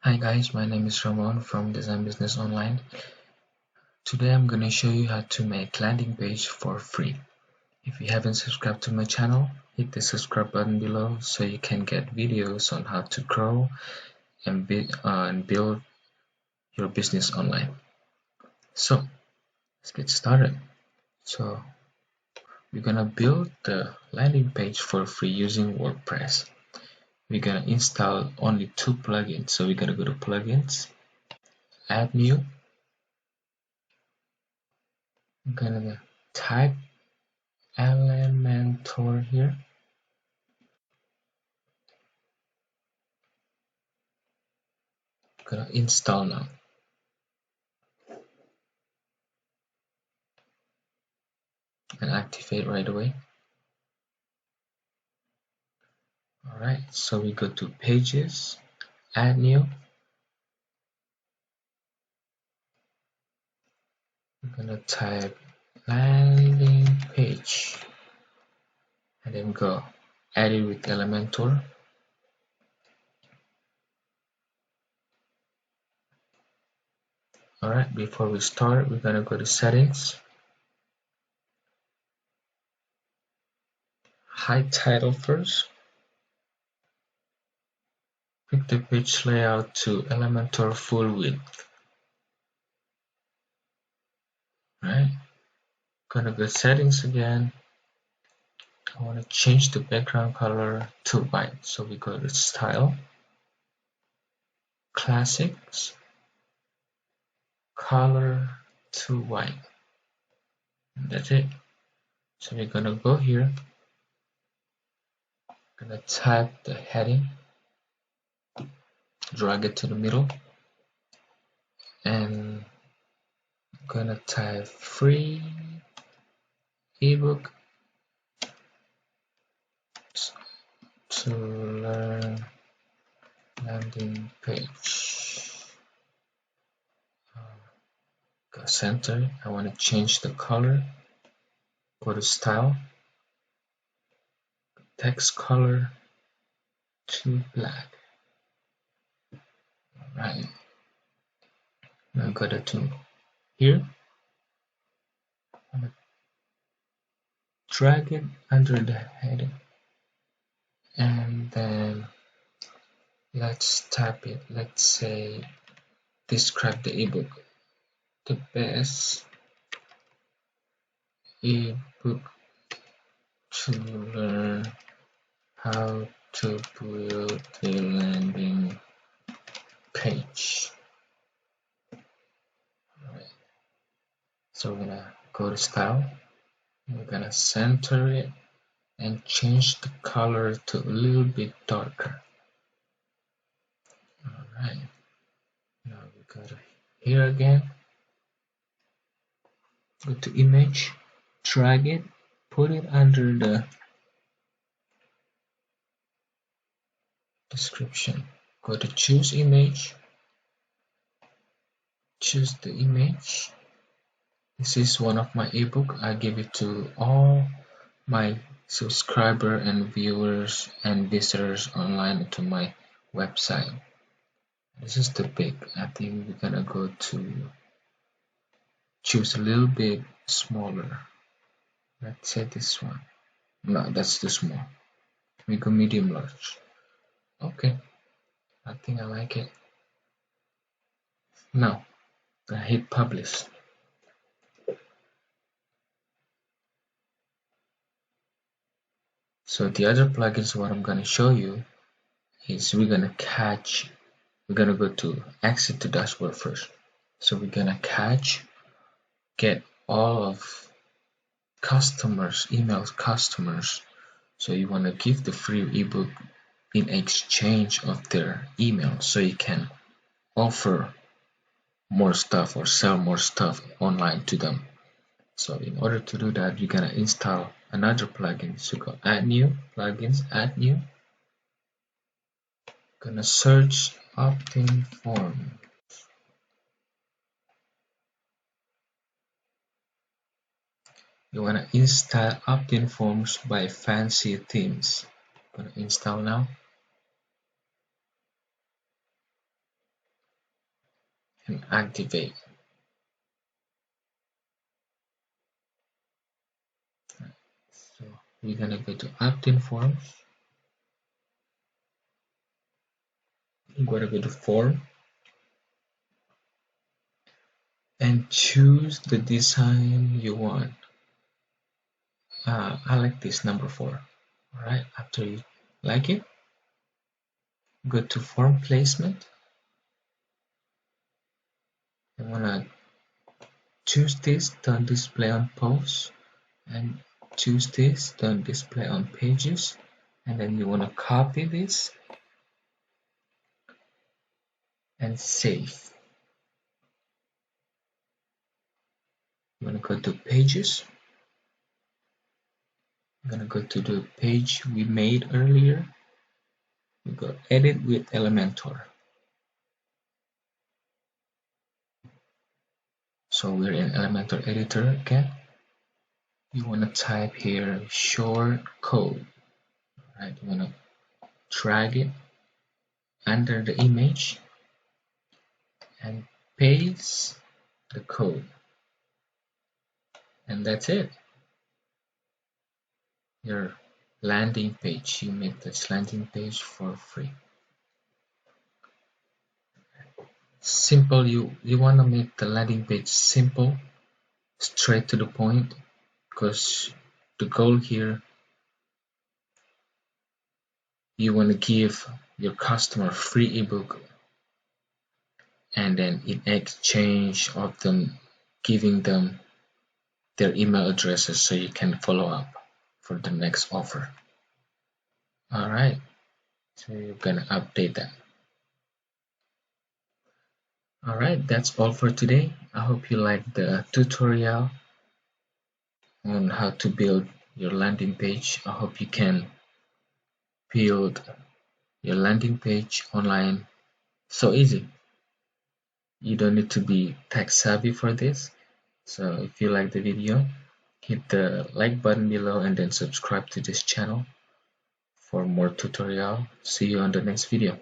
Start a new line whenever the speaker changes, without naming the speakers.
Hi guys, my name is Ramon from Design Business Online. Today I'm going to show you how to make landing page for free. If you haven't subscribed to my channel, hit the subscribe button below so you can get videos on how to grow and build your business online. So let's get started. So we're going to build the landing page for free using WordPress. We're going to install only two plugins. So we're going to go to plugins, add new. I'm going to type Elementor here. I'm gonna install now. And activate right away. Alright, so we go to pages, add new. I'm gonna type landing page and then go add it with Elementor. Alright, before we start, we're gonna go to settings, hide title first, pick the page layout to Elementor full width. Right, gonna go settings again. I want to change the background color to white, so we go to style, classics, color to white. And that's it. So we're gonna go here, gonna type the heading, drag it to the middle, and gonna type free ebook to learn landing page. Go center. I want to change the color. Go to style, text color to black. Alright. Now go to here. I'm gonna drag it under the heading, and then let's type it. Let's say describe the ebook. The best ebook to learn how to build a landing page. Alright. So we're gonna go to style. We're gonna center it and change the color to a little bit darker. Alright. Now we go to here again. Go to image, drag it, put it under the description. Go to choose image, choose the image. This is one of my ebook. I give it to all my subscriber and viewers and visitors online to my website. This is the big. I think we're gonna go to choose a little bit smaller. Let's say this one. No, that's too small. We go medium large. Okay, I think I like it. Now I hit publish. So the other plugins what I'm gonna show you is we're gonna go to exit to dashboard first. So we're gonna get all of customers, emails customers. So you wanna give the free ebook in exchange of their email so you can offer more stuff or sell more stuff online to them. So in order to do that, you're gonna install another plugin. So go add new, plugins, add new. Gonna search opt-in form. You wanna install opt-in forms by Fancy Themes. Gonna install now. and activate. So we're gonna go to opt-in forms. You're gonna go to form and choose the design you want. I like this number 4. Alright, after you like it, go to form placement. You wanna choose this, don't display on posts, and choose this, don't display on pages, and then you wanna copy this and save. You wanna go to pages. I'm gonna go to the page we made earlier. We go edit with Elementor. So we're in Elementor editor again. You want to type here short code, right? You want to drag it under the image and paste the code, and that's it. Your landing page. You make this landing page for free. Simple. You want to make the landing page simple, straight to the point, because the goal here, you want to give your customer free ebook, and then in exchange of them giving them their email addresses so you can follow up for the next offer. Alright, so you're gonna update that. Alright, that's all for today. I hope you liked the tutorial on how to build your landing page. I hope you can build your landing page online so easy. You don't need to be tech savvy for this. So if you like the video, hit the like button below and then subscribe to this channel for more tutorial. See you on the next video.